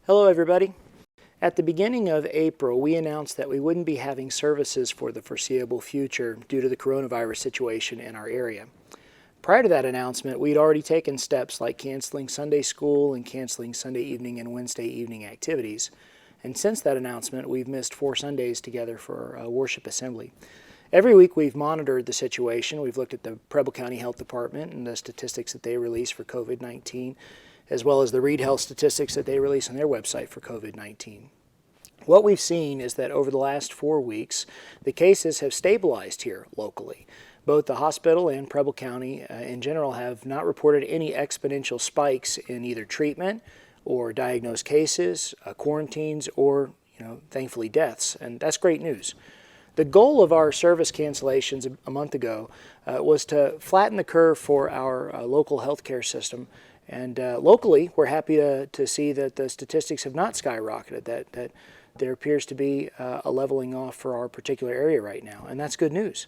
Hello everybody. At the beginning of April, we announced that we wouldn't be having services for the foreseeable future due to the coronavirus situation in our area. Prior to that announcement, we'd already taken steps like canceling Sunday school and canceling Sunday evening and Wednesday evening activities. And since that announcement, we've missed 4 Sundays together for worship assembly. Every week we've monitored the situation. We've looked at the Preble County Health Department and the statistics that they release for COVID-19, as well as the Reed Health statistics that they release on their website for COVID-19. What we've seen is that over the last 4 weeks, the cases have stabilized here locally. Both the hospital and Preble County in general have not reported any exponential spikes in either treatment or diagnosed cases, quarantines, or thankfully deaths, and that's great news. The goal of our service cancellations a month ago was to flatten the curve for our local healthcare system. And locally, we're happy to see that the statistics have not skyrocketed, that there appears to be a leveling off for our particular area right now, and that's good news.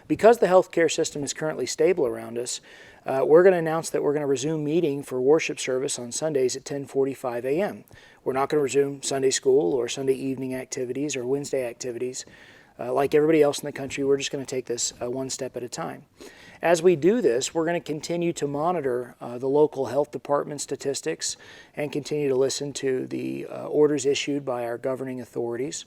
Because the healthcare system is currently stable around us, we're going to announce that we're going to resume meeting for worship service on Sundays at 10:45 a.m. We're not going to resume Sunday school or Sunday evening activities or Wednesday activities. Like everybody else in the country, we're just going to take this one step at a time. As we do this, we're going to continue to monitor the local health department statistics and continue to listen to the orders issued by our governing authorities.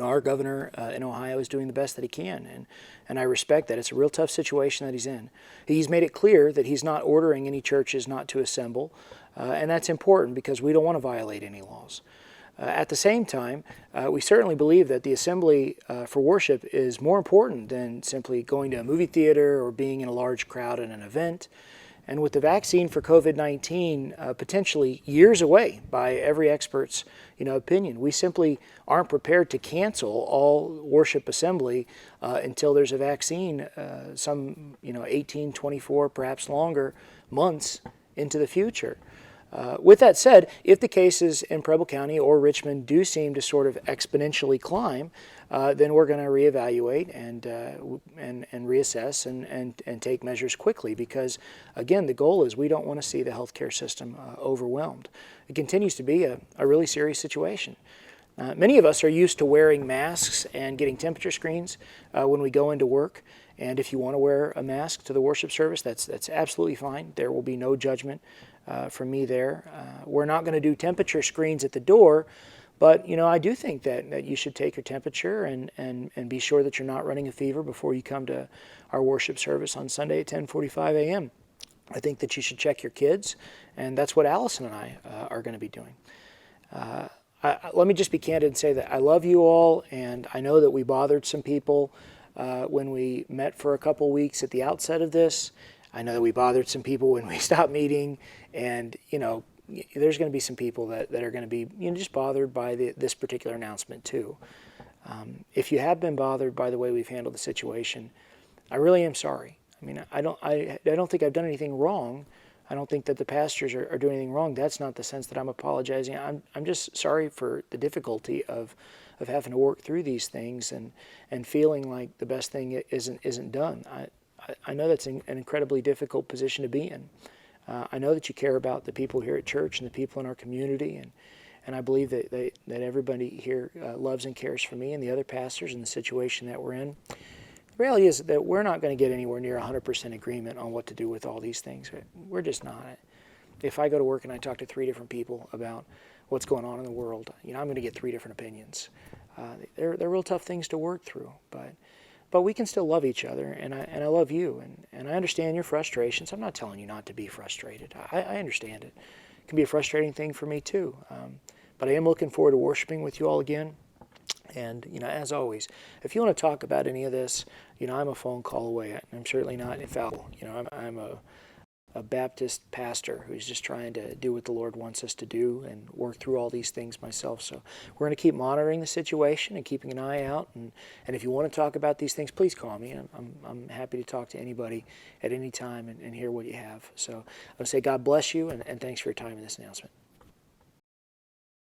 Our governor in Ohio is doing the best that he can, and I respect that. It's a real tough situation that he's in. He's made it clear that he's not ordering any churches not to assemble, and that's important because we don't want to violate any laws. At the same time, we certainly believe that the assembly for worship is more important than simply going to a movie theater or being in a large crowd at an event. And with the vaccine for COVID-19 potentially years away by every expert's opinion, we simply aren't prepared to cancel all worship assembly until there's a vaccine some 18, 24, perhaps longer months into the future. With that said, if the cases in Preble County or Richmond do seem to sort of exponentially climb, then we're going to reevaluate and reassess and take measures quickly because, again, the goal is we don't want to see the healthcare system overwhelmed. It continues to be a really serious situation. Many of us are used to wearing masks and getting temperature screens when we go into work. And if you want to wear a mask to the worship service, that's absolutely fine. There will be no judgment from me there. We're not going to do temperature screens at the door, but I do think that you should take your temperature and be sure that you're not running a fever before you come to our worship service on Sunday at 10:45 a.m. I think that you should check your kids, and that's what Allison and I are going to be doing. Let me just be candid and say that I love you all, and I know that we bothered some people when we met for a couple weeks at the outset of this. I know that we bothered some people when we stopped meeting, and there's going to be some people that are going to be just bothered by this particular announcement too. If you have been bothered by the way we've handled the situation, I really am sorry. I mean, I don't think I've done anything wrong. I don't think that the pastors are doing anything wrong. That's not the sense that I'm apologizing. I'm just sorry for the difficulty of having to work through these things and feeling like the best thing isn't done. I know that's an incredibly difficult position to be in. I know that you care about the people here at church and the people in our community, and I believe that everybody here loves and cares for me and the other pastors in the situation that we're in. The reality is that we're not going to get anywhere near 100% agreement on what to do with all these things. We're just not. If I go to work and I talk to 3 different people about what's going on in the world, I'm going to get 3 different opinions. They're real tough things to work through, but we can still love each other, and I love you, and I understand your frustrations. I'm not telling you not to be frustrated. I understand it. It can be a frustrating thing for me too, but I am looking forward to worshiping with you all again. And as always, if you want to talk about any of this, I'm a phone call away. I'm certainly not infallible. I'm a Baptist pastor who's just trying to do what the Lord wants us to do and work through all these things myself. So we're going to keep monitoring the situation and keeping an eye out. And if you want to talk about these things, please call me. I'm happy to talk to anybody at any time and hear what you have. So I would say God bless you, and thanks for your time in this announcement.